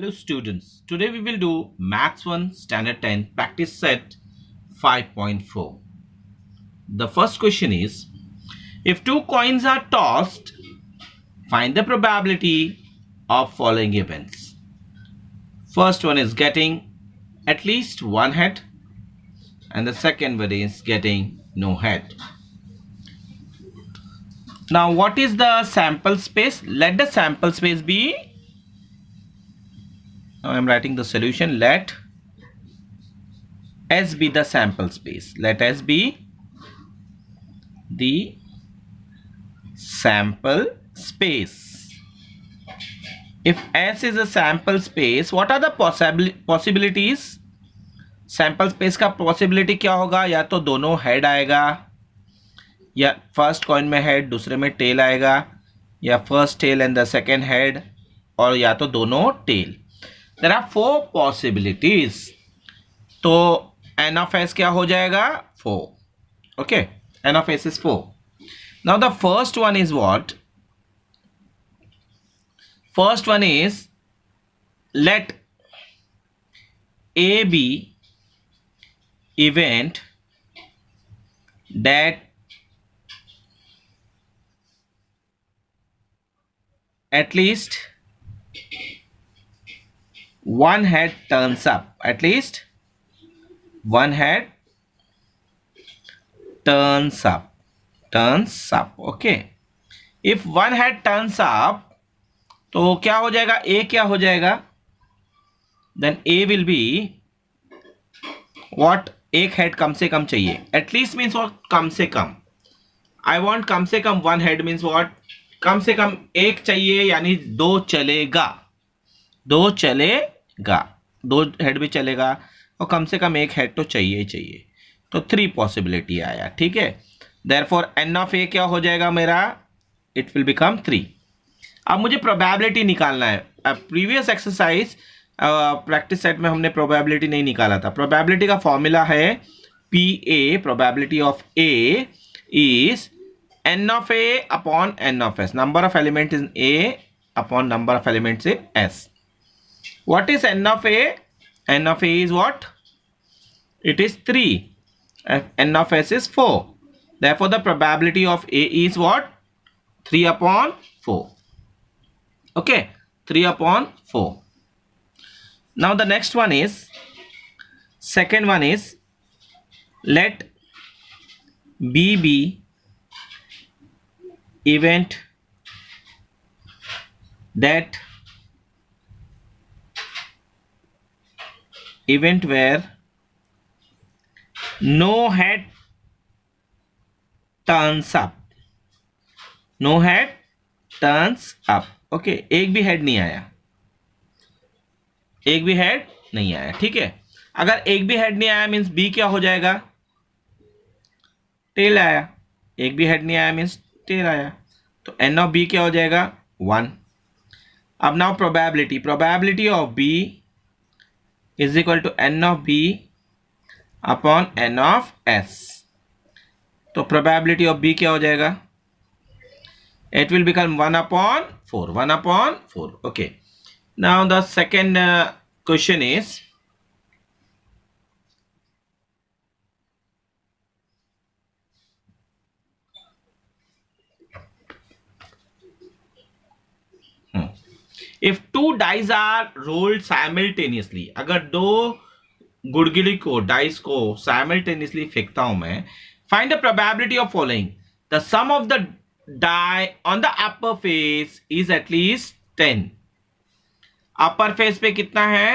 Hello students, today we will do Maths 1 Standard 10 Practice Set 5.4. The first question is, if two coins are tossed, find the probability of following events. First one is getting at least one head and the second one is getting no head. Now what is the sample space? Let the sample space be, now I am writing the solution, let S be the sample space. Let S be the sample space. If S is a sample space, what are the possibilities? Sample space का possibility क्या होगा? या तो दोनों head आएगा, या first coin में head दूसरे में टेल आएगा, या first tail and the second head, और या तो दोनों टेल. There are 4 possibilities. तो एन ऑफ एस क्या हो जाएगा? 4. Okay, n of S is 4. Now the first one is what? First one is let A be event that at least one head turns up. At least one head turns up. Okay, if one head turns up, तो क्या हो जाएगा? A क्या हो जाएगा? Then A will be what? एक head कम से कम चाहिए. At least means what? कम से कम. I want कम से कम one head means what? कम से कम एक चाहिए, यानी 2 चलेगा. 2 चलेगा, 2 हेड भी चलेगा, और कम से कम एक हेड तो चाहिए ही चाहिए. तो 3 पॉसिबिलिटी आया. ठीक है, therefore n of a क्या हो जाएगा मेरा? It will become 3. अब मुझे प्रोबेबिलिटी निकालना है. प्रीवियस एक्सरसाइज प्रैक्टिस सेट में हमने प्रोबेबिलिटी नहीं निकाला था. प्रोबेबिलिटी का फॉर्मूला है P A. Probability of A is n of A upon n of S. Number of element in A upon number of elements in S. What is n of A? N of A is what? It is 3. N of S is 4. Therefore the probability of A is what? 3 upon 4. Okay, 3 upon 4. Now the next one is, second one is, let B be event where no head turns up. No head turns up. Okay, एक भी head नहीं आया. एक भी head नहीं आया. ठीक है, अगर एक भी हेड नहीं आया मीन्स बी क्या हो जाएगा? टेल आया. एक भी हेड नहीं आया मीन्स टेल आया. तो एन ऑफ बी क्या हो जाएगा? 1. अब now probability of B is equal to n of B upon n of S. तो प्रोबेबिलिटी ऑफ बी क्या हो जाएगा? It will become 1 upon 4. 1 upon 4. Okay. Now the second question is, if 2 dice are rolled simultaneously, अगर 2 गुड़गिड़ी को, dice को simultaneously फेंकता हूं मैं, find the probability of following. The sum of the die on the upper face is at least 10. Upper face पे कितना है?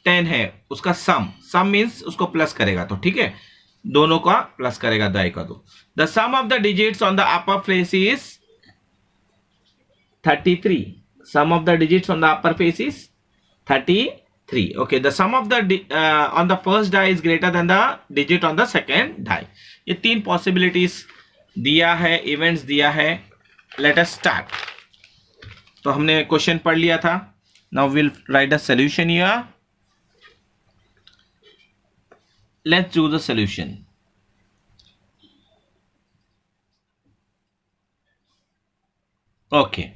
10 है. उसका सम मीन्स उसको प्लस करेगा. तो ठीक है, दोनों का प्लस करेगा, दाई का दो. The sum of the digits on the upper face is 33. Sum of the digits on the upper face is 33. Okay, the sum of the on the first die is greater than the digit on the second die. ये 3 possibilities दिया है, events दिया है. Let us start. तो हमने question पढ़ लिया था. Now will write the solution here. Let's do the solution. Okay,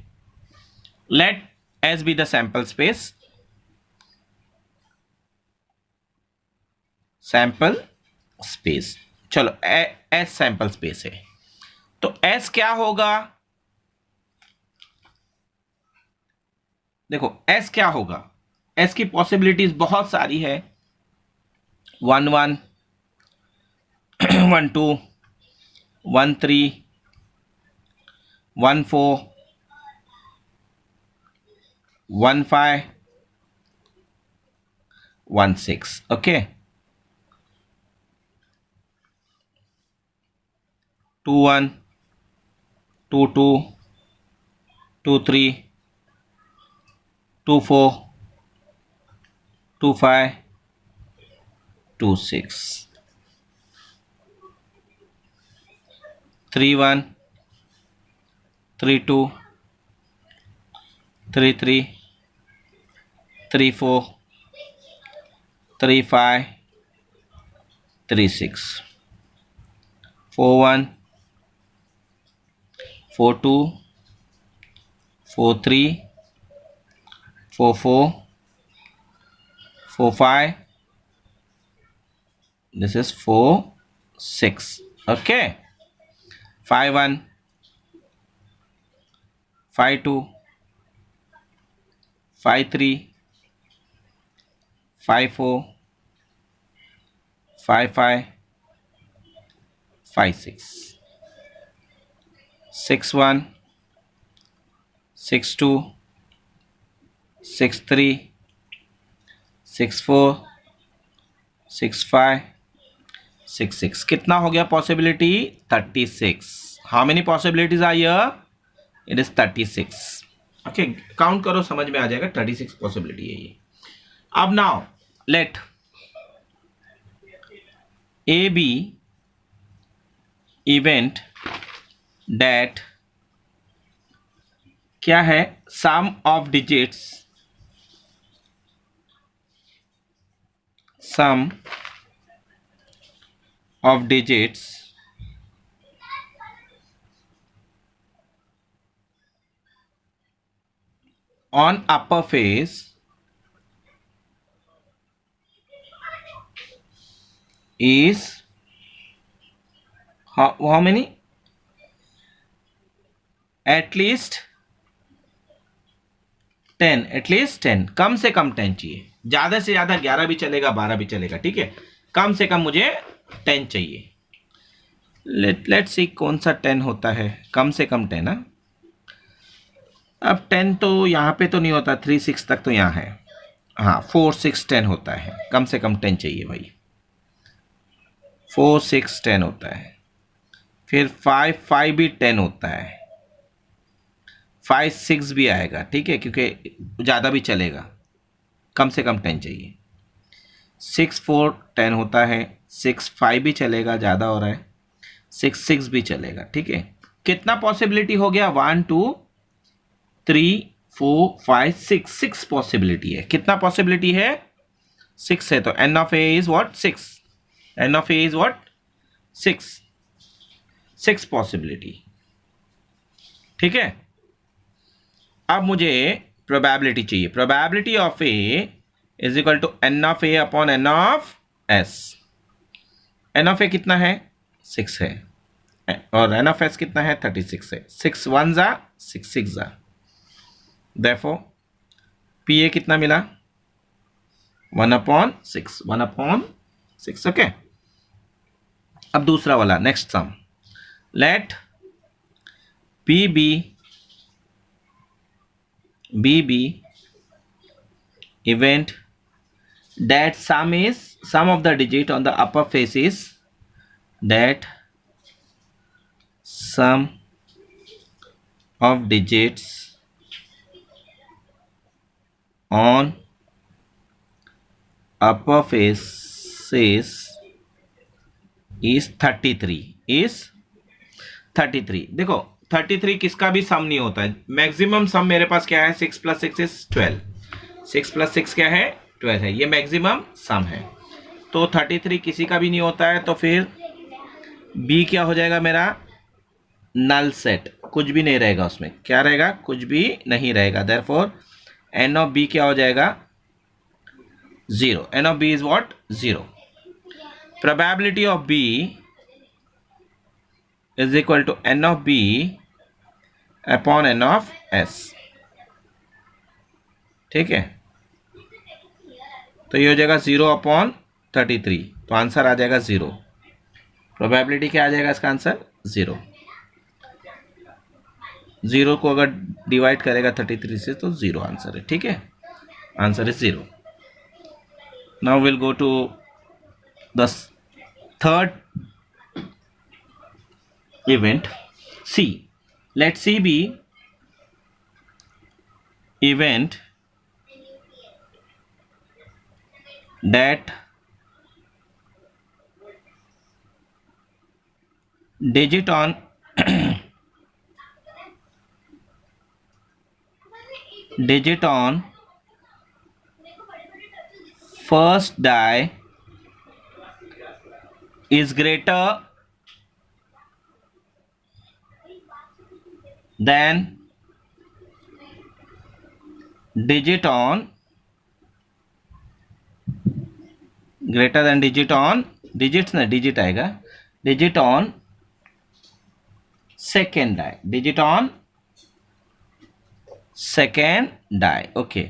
let S be the sample space. Sample space. चलो एस सैंपल स्पेस है, तो एस क्या होगा? देखो एस क्या होगा, एस की पॉसिबिलिटीज बहुत सारी है। 1 1 1 2 1 3 1 4 1 5 1 6। Okay, 2 1 2 2 2 3 2 4 2 5 2 6 3 1 3 2 3 3 3 4 3 5 3 6 4 1 4 2 4 3 4 4 4 5, this is 4 6। okay, 5 1 5 2 5 3 5 4 5 5 5 6 6 1 6 2 6 3 6 4 6 5 6 6। कितना हो गया possibility? 36। How many possibilities are here? It is 36। Okay, count करो, समझ में आ जाएगा। 36 पॉसिबिलिटी है ये। अब now let A B event that क्या है? Sum of digits, sum of digits on upper face is how many? At least 10। At least 10, कम से कम 10 चाहिए। ज्यादा से ज्यादा 11 भी चलेगा, 12 भी चलेगा, ठीक है। कम से कम मुझे 10 चाहिए। लेट्स सी कौन सा 10 होता है। कम से कम 10 है। अब 10 तो यहाँ पे तो नहीं होता, 3 6 तक तो यहाँ है। हाँ, 4 6 10 होता है। कम से कम 10 चाहिए भाई। 4 6 10 होता है। फिर 5 5 भी 10 होता है। 5 6 भी आएगा, ठीक है, क्योंकि ज़्यादा भी चलेगा। कम से कम 10 चाहिए। 6 4 10 होता है। 6 5 भी चलेगा, ज़्यादा हो रहा है। 6 6 भी चलेगा, ठीक है। कितना पॉसिबिलिटी हो गया? 1 2 3 4 5 6। 6 पॉसिबिलिटी है। कितना पॉसिबिलिटी है? 6 है। तो n of A is what? 6। N of A is what? 6। 6 possibility, ठीक है। अब मुझे प्रोबेबिलिटी चाहिए। Probability of A is equal to n of A upon n of S. N of A कितना है? 6 है। और एन ऑफ एस कितना है? 36 है। 6 1 जा 6 6 जा। देयरफॉर पी ए कितना मिला? 1 अपॉन 6। 1 अपॉन 6। ओके, अब दूसरा वाला, next sum. Let P B event that sum of the digit on the upper face is that sum of digits on upper faces is 33। is 33। देखो 33 किसका भी सम नहीं होता है। मैक्सिमम सम मेरे पास क्या है? 6 + 6 इज 12। 6 + 6 क्या है? 12 है। ये मैक्सिमम सम है। तो 33 किसी का भी नहीं होता है। तो फिर बी क्या हो जाएगा मेरा? Null set. कुछ भी नहीं रहेगा उसमें। क्या रहेगा? कुछ भी नहीं रहेगा। देयरफॉर एन ऑफ बी क्या हो जाएगा? 0। N of B is what? 0। Probability of B is equal to n of B upon n of S. ठीक है, तो ये हो जाएगा 0/33, तो आंसर आ जाएगा 0। प्रोबेबिलिटी क्या आ जाएगा इसका आंसर? 0। 0 को अगर डिवाइड करेगा 33 से तो 0 आंसर है। ठीक है, answer is 0। Now will go to the third event. C. Let C be event that digit on digit on first die is greater than digit on digits ना digit आएगा, digit on second die, digit on second die। Okay,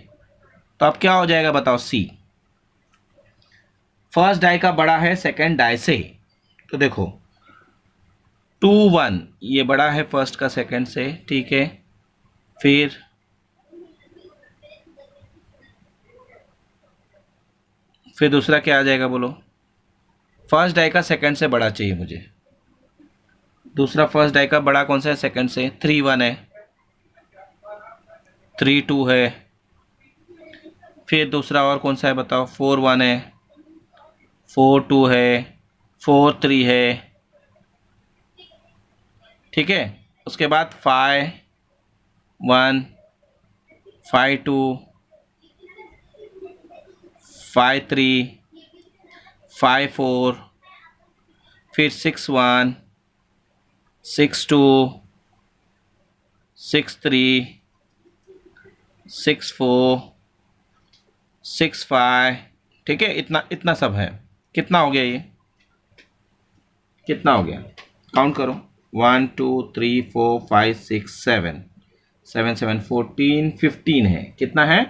तो अब क्या हो जाएगा बताओ? सी first die का बड़ा है सेकेंड डाई से, तो देखो 2 1 ये बड़ा है फर्स्ट का सेकेंड से। ठीक है, फिर दूसरा क्या आ जाएगा बोलो? फर्स्ट डाई का सेकंड से बड़ा चाहिए मुझे। दूसरा फर्स्ट डाई का बड़ा कौन सा है सेकंड से? 3 1 है, 3 2 है। फिर दूसरा और कौन सा है बताओ? 4 1 है, 4 2 है, 4 3 है। ठीक है, उसके बाद 5 1 5 2 5 3 5 4, फिर 6 1 6 2 6 3 6 4 6 5। ठीक है, इतना सब है। कितना हो गया? ये कितना हो गया? काउंट करो। 1 2 3 4 5 6 7 7 7 14 15 है। कितना है?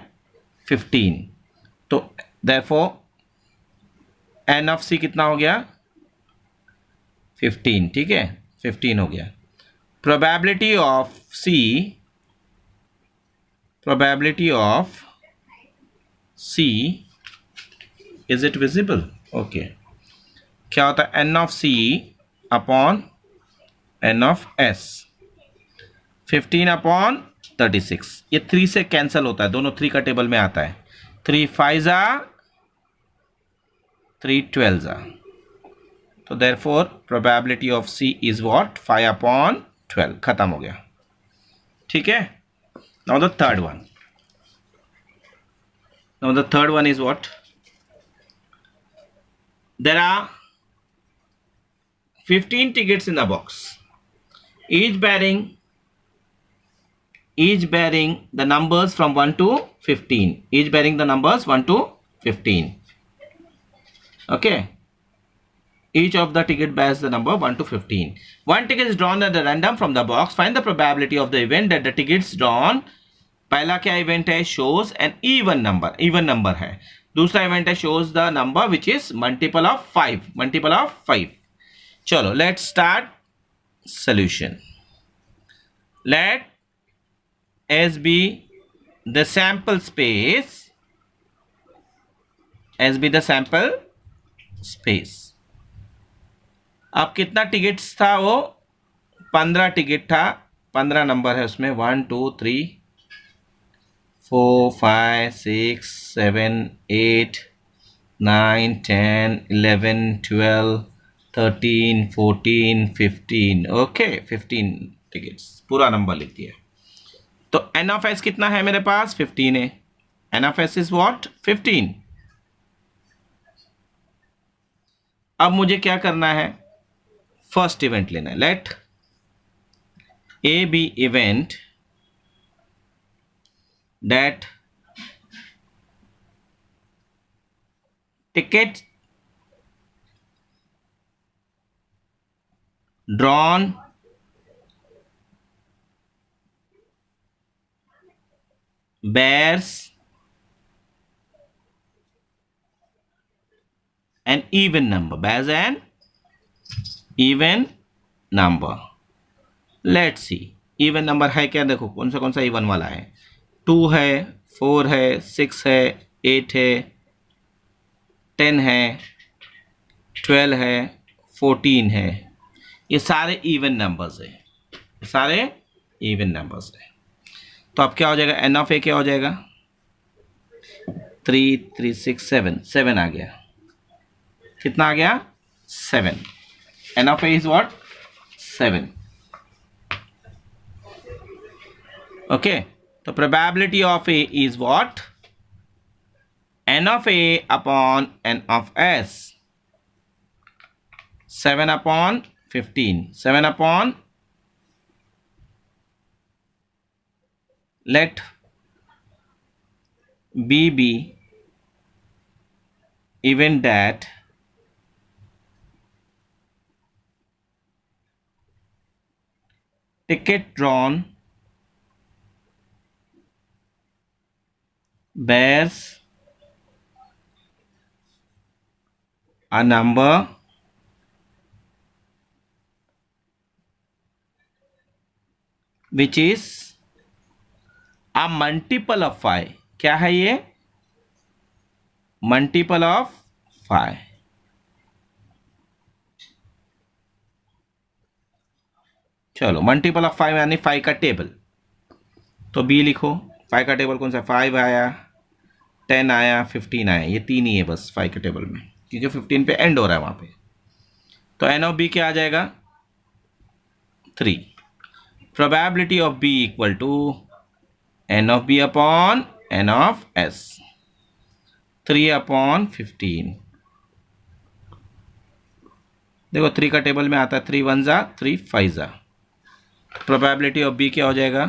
15। तो therefore n ऑफ c कितना हो गया? 15। ठीक है, 15 हो गया। Probability of c is it visible? Okay, क्या होता है? n of c upon n of s। 15/36, ये 3 से कैंसिल होता है, दोनों 3 का टेबल में आता है। 3 5 3 12। तो therefore probability of c is what? 5/12। खत्म हो गया। ठीक है, now the third one is what? There are 15 tickets in the box, each bearing the numbers from 1 to 15, each bearing the numbers 1 to 15. Okay, each of the ticket bears the number 1 to 15. One ticket is drawn at random from the box. Find the probability of the event that the tickets drawn. पहला क्या event है? shows an even number है। दूसरा event है shows the number which is multiple of 5। चलो, let's start solution. Let S be the sample space, अब कितना tickets था? वो 15 टिकट था, 15 नंबर है उसमें। 1 2 3 4 5 6 7 8 9 10 11 12 13 14 15। ओके, 15 टिकट्स, पूरा नंबर लिख दिया। तो n ऑफ s कितना है मेरे पास? 15 है। n of s is what? 15। अब मुझे क्या करना है? फर्स्ट इवेंट लेना है। Let a B event that ticket drawn bears an even number, bears an even number. Let's see, even number है क्या, देखो कौन सा even वाला है, 2 है, 4 है, 6 है, 8 है, 10 है, 12 है, 14 है, ये सारे इवन नंबर्स है, ये सारे इवन नंबर्स है। तो अब क्या हो जाएगा, एन ऑफ ए क्या हो जाएगा, 3 3 6 7, 7 आ गया, कितना आ गया, 7, n of A is what, 7। Okay, तो probability of A is what, n of a upon n of s, 7 upon 15, 7 upon, let b be even that ticket drawn bears a number which is a multiple of 5, क्या है ये, multiple of 5। चलो multiple of 5 यानी 5 का table, तो B लिखो, 5 का table कौन सा, 5 आया, 10 आया, 15 आया, ये 3 ही है बस 5 के टेबल में, क्योंकि 15 पे एंड हो रहा है वहां पे। तो एन ऑफ बी क्या आ जाएगा, 3। Probability of B equal to n of B upon n of S, 3 upon 15। देखो 3 का टेबल में आता है, 3 1 जा 3 5 जा, प्रोबेबिलिटी ऑफ बी क्या हो जाएगा,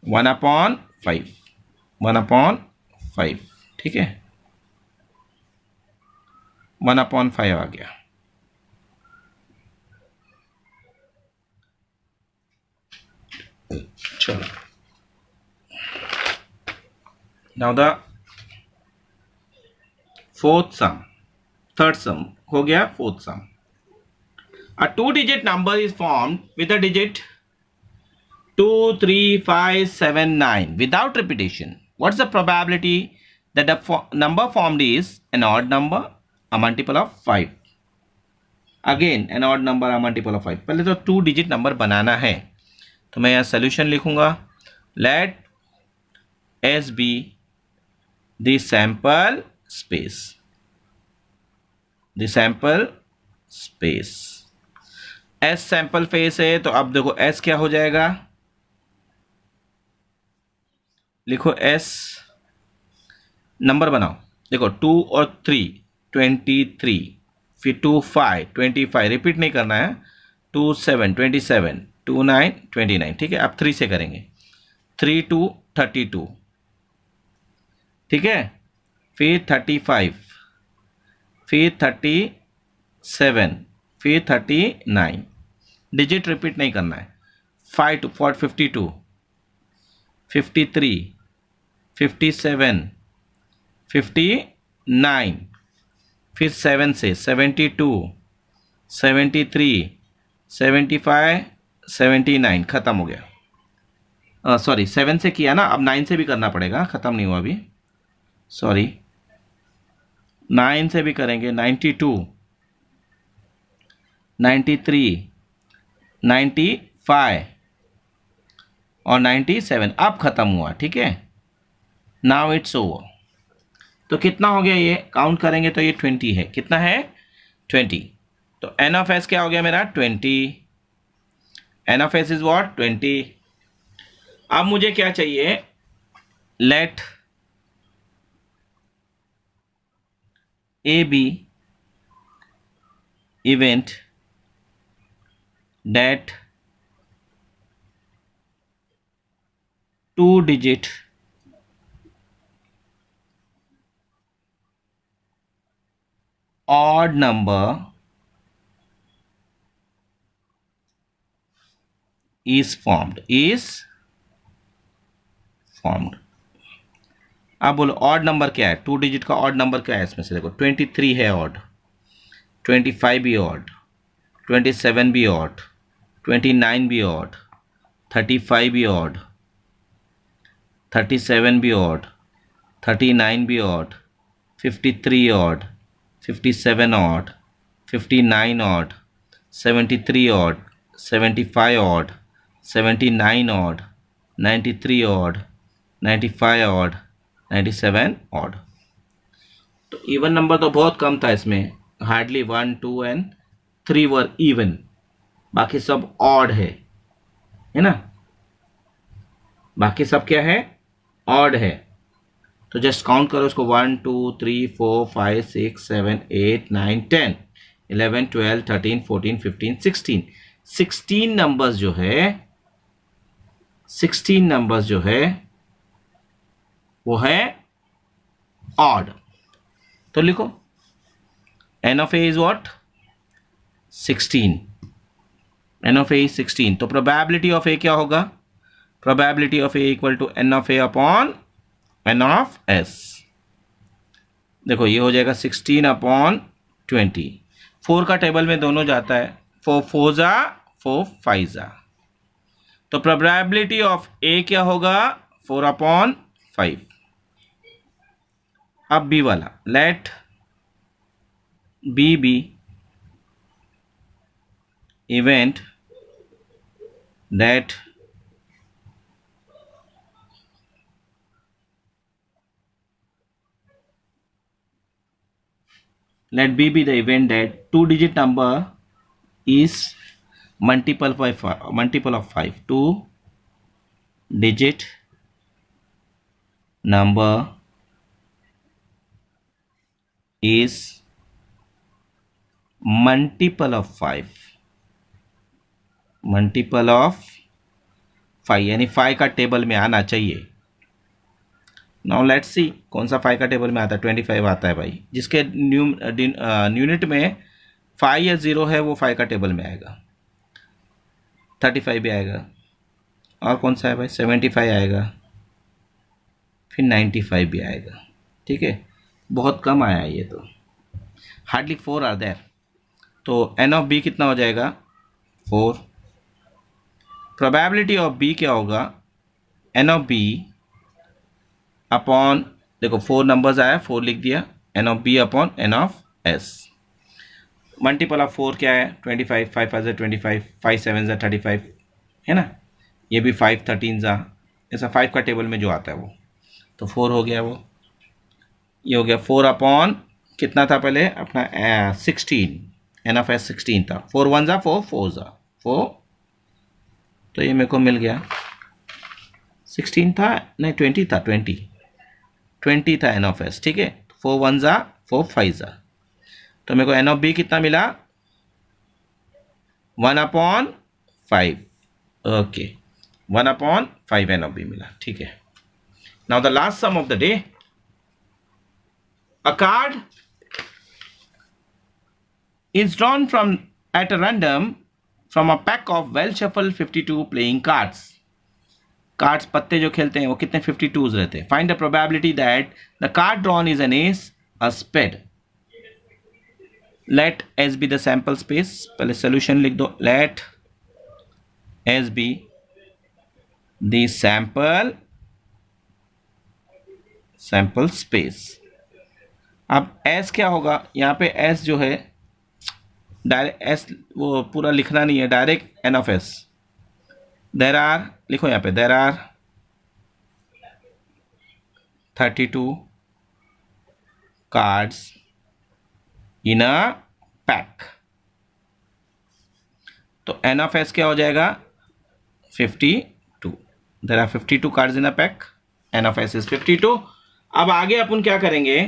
1 अपॉन 5, 1 अपॉन 5, ठीक है, 1 अपॉन 5 आ गया। चलो now the fourth some, third सम हो गया, fourth some. A 2-digit number is formed with a digit 2 3 5 7 9 without repetition. What's the probability that the number formed is an odd number, a multiple of 5? Again an odd number, a multiple of 5। पहले तो 2-digit number बनाना है, तो मैं यहाँ solution लिखूंगा, let S be the sample space, the sample space। S sample face है, तो अब देखो S क्या हो जाएगा, लिखो S, नंबर बनाओ, देखो 2 और 3 23, फिर 2 5 25, रिपीट नहीं करना है, 2 7 27, 2 9 29, ठीक है। अब 3 से करेंगे, 3 2 32, ठीक है, फिर 35, फिर 37, फिर 39, डिजिट रिपीट नहीं करना है, 5 to 52, 53, 57, 59, फिर 7 से 72, 73, 75, 79, खत्म हो गया। सॉरी 7 से किया ना, अब 9 से भी करना पड़ेगा, खत्म नहीं हुआ अभी, सॉरी 9 से भी करेंगे, 92, 93, 95 और 97, अब खत्म हुआ, ठीक है। Now it's over. तो कितना हो गया ये, काउंट करेंगे तो ये 20 है, कितना है 20। तो एन ऑफ एस क्या हो गया मेरा 20, n of S is what 20। अब मुझे क्या चाहिए, let A B event that 2-digit odd number is formed, is formed. अब बोलो ऑड नंबर क्या है, 2 डिजिट का ऑड नंबर क्या है इसमें से, देखो 23 है ऑड, 25 भी ऑड, 27 भी ऑड, 29 भी ऑड, 35 भी ऑड, 37 भी ऑड, 39 भी odd, 53 odd, 57 odd, 59 odd, 73 odd, 75 odd, 79 odd, 93 odd, 95 odd, 97 odd. तो इवन नंबर तो बहुत कम था इसमें, हार्डली 1 2 एंड 3 वर इवन, बाकी सब ऑड है ना, बाकी सब क्या है, ऑड है। तो जस्ट काउंट करो उसको, 1 2 3 4 5 6 7 8 9 10 11 12 13 14 15 16, 16 नंबर्स जो है, 16 नंबर्स जो है वो है ऑड। तो लिखो n of a is what, 16, n of a is 16। तो प्रोबेबिलिटी ऑफ a क्या होगा, probability of a equal to n of a upon n of s। देखो ये हो जाएगा 16 अपॉन 20, 4 का टेबल में दोनों जाता है, 4 4 जा 4 5 जा। तो प्रोबेबिलिटी ऑफ a क्या होगा, 4 अपॉन 5। अब b वाला, late b be event that let b be the event that 2 digit number is multiple of 5, 2 digit number is multiple of 5, multiple of 5 यानी 5 का टेबल में आना चाहिए। नाउ लेट्स सी कौन सा 5 का टेबल में आता है, 25 आता है भाई, जिसके यूनिट में 5 या 0 है वो 5 का टेबल में आएगा। 35 भी आएगा, और कौन सा है भाई, 75 आएगा, फिर 95 भी आएगा। ठीक है, बहुत कम आया है ये, तो हार्डली 4 आर देयर। तो n ऑफ b कितना हो जाएगा, 4। प्रोबेबिलिटी ऑफ b क्या होगा, n ऑफ b अपॉन, देखो 4 नंबर्स आया, 4 लिख दिया, n of b upon n of s। Multiple of 4 क्या है, 25, 5 5 25, 5 7 35 है ना, ये भी 5 13 जा, ऐसा 5 का टेबल में जो आता है वो। तो 4 हो गया वो, ये हो गया 4 अपॉन कितना था पहले अपना 16, n ऑफ s 16 था, 4 1 जा 4 4 जा 4, तो ये मेरे को मिल गया 16 था, नहीं 20 था, 20 था n ऑफ s। ठीक है, 4 1 जा 4 5 जा, तो मेरे को n ऑफ b कितना मिला, 1 upon 5। Okay, 1 upon 5 n of b मिला। ठीक है, now the last sum of the day, a card is drawn from at a random from a pack of well shuffled 52 playing cards। Cards पत्ते जो खेलते हैं वो कितने 52s रहते हैं। Find the probability that the card drawn is an ace, a spade. Let S be the sample space, पहले solution लिख दो, let S be the sample space. अब एस क्या होगा, यहाँ पे एस जो है डायरेक्ट एस वो पूरा लिखना नहीं है, direct n of S. There are, लिखो यहाँ पे, there are 32 cards in a pack. तो एन ऑफ एस क्या हो जाएगा, 52। There are 52 cards in a pack, n of S is 52। अब आगे अपन क्या करेंगे,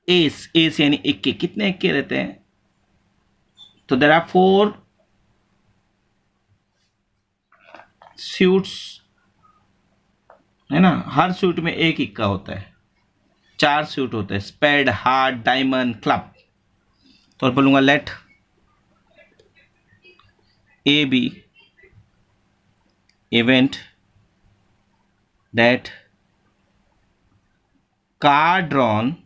एस, एस यानी इक्के, कितने इक्के रहते हैं, तो देर आर 4 सूट्स है ना, हर सूट में एक इक्का होता है, 4 सूट होते हैं, स्पेड, हार्ट, डायमंड, क्लब। तो बोलूंगा let AB event that card drawn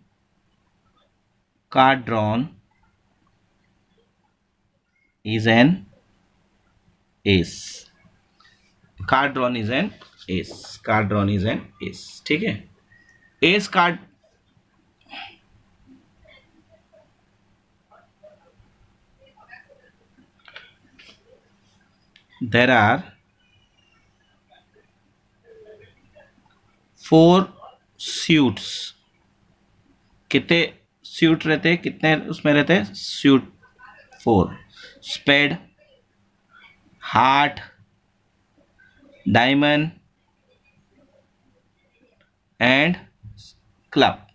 is an ace. Card drawn is an ace. Card drawn is an ace. ठीक है. Ace card. There are 4 suits. कितने सूट रहते, कितने उसमें रहते suit? 4. Spade, heart, diamond and club.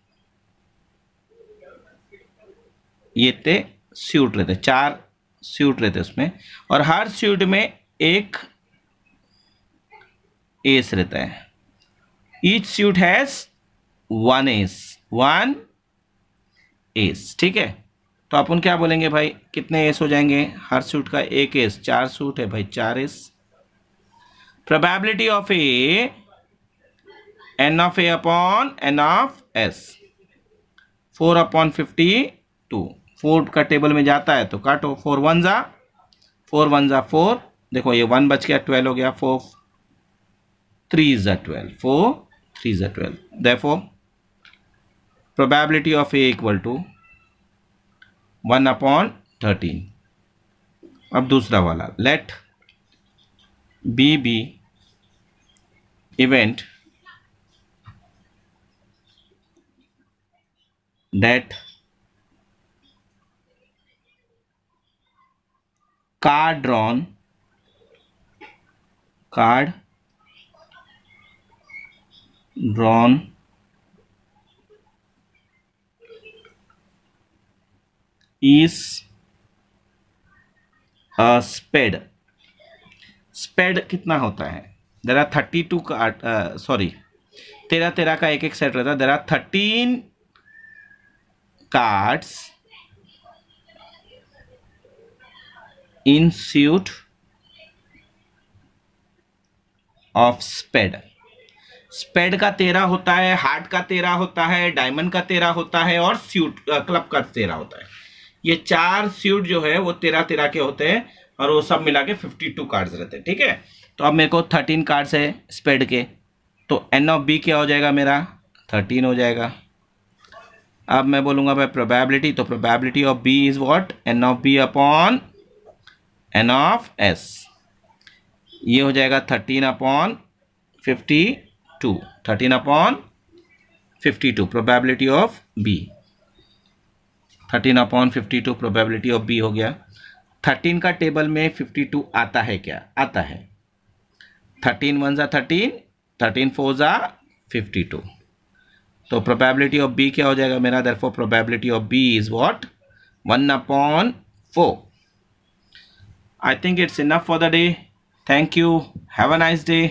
ये थे suit रहते, 4 सूट रहते उसमें, और हर सूट में एक एस रहता है. Each suit has 1 S. 1 S. ठीक है. तो अपन क्या बोलेंगे भाई, कितने एस हो जाएंगे? हर सूट का एक एस. 4 सूट है भाई, 4 S. Probability of A, n of a upon n of s. 4 upon 52. 4 का टेबल में जाता है तो काटो. 4 1 जा 4. देखो ये 1 बच गया, 12 हो गया. 4 3 जा 12. 4 3 जा 12. Therefore probability of a equal to 1 upon 13. अब दूसरा वाला, let B be event that card drawn is a spade. Spade कितना होता है? देर आर 32 कार्ड, सॉरी 13 का एक सेट रहता है. There are 13 cards in suit of spade. Spade का 13 होता है, हार्ट का 13 होता है, डायमंड का 13 होता है, और सूट क्लब का 13 होता है. ये 4 सूट जो है वो 13 के होते हैं, और वो सब मिला के 52 कार्ड्स रहते हैं. ठीक है. तो अब मेरे को 13 कार्ड्स है स्पेड के, तो एन ऑफ बी क्या हो जाएगा मेरा? 13 हो जाएगा. अब मैं बोलूँगा भाई प्रोबेबिलिटी, तो probability of B is what? N of B upon n of S. ये हो जाएगा 13 upon 52. 13 upon 52 probability of B. 13 upon 52 probability of B हो गया. 13 का टेबल में 52 आता है क्या? आता है. 13 1 जा 13, 13 4 जा 52. तो प्रोबेबिलिटी ऑफ बी क्या हो जाएगा मेरा? Therefore probability of B is what? 1 upon 4. I think it's enough for the day. Thank you. Have a nice day.